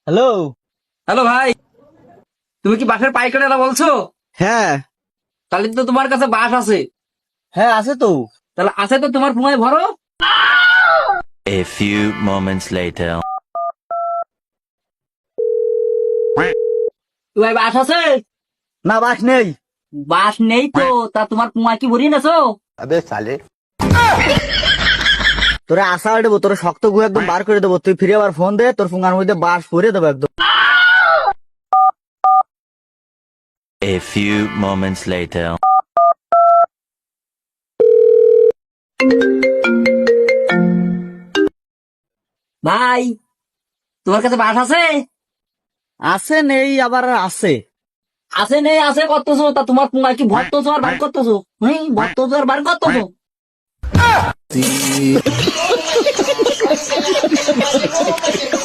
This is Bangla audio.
হ্যালো। হ্যালো ভাই, তুমি কি বাঁশের পাইকারিরা বলছো? হ্যাঁ তাহলে তো তোমার কাছে বাঁশ আছে। হ্যাঁ আছে তো। তাহলে আছে তো তোমার পুঙ্গায় ভরো। A few moments later. তোমার বাঁশ আছে? না বাস নেই। বাঁশ নেই তো তা তোমার পুঙ্গায় কি ভরিয়ে নেছো? তোরে আশা দেবো, তোর শক্ত গু একদম বার করে দেবো, তুই ফিরে আবার ফোন দে, তোর ফোঙ্গার মধ্যে বাস ভরে দেবো একদম। A few moments later. ভাই, তোমার কাছে বাঁশ আছে? আছে নেই আবার আছে। আছে নেই আছে করতেছো, তা তোমার পুঙ্গায় কি ভরতেছো আর বার করতেছো? ভরতেছো আর বার করতেছো?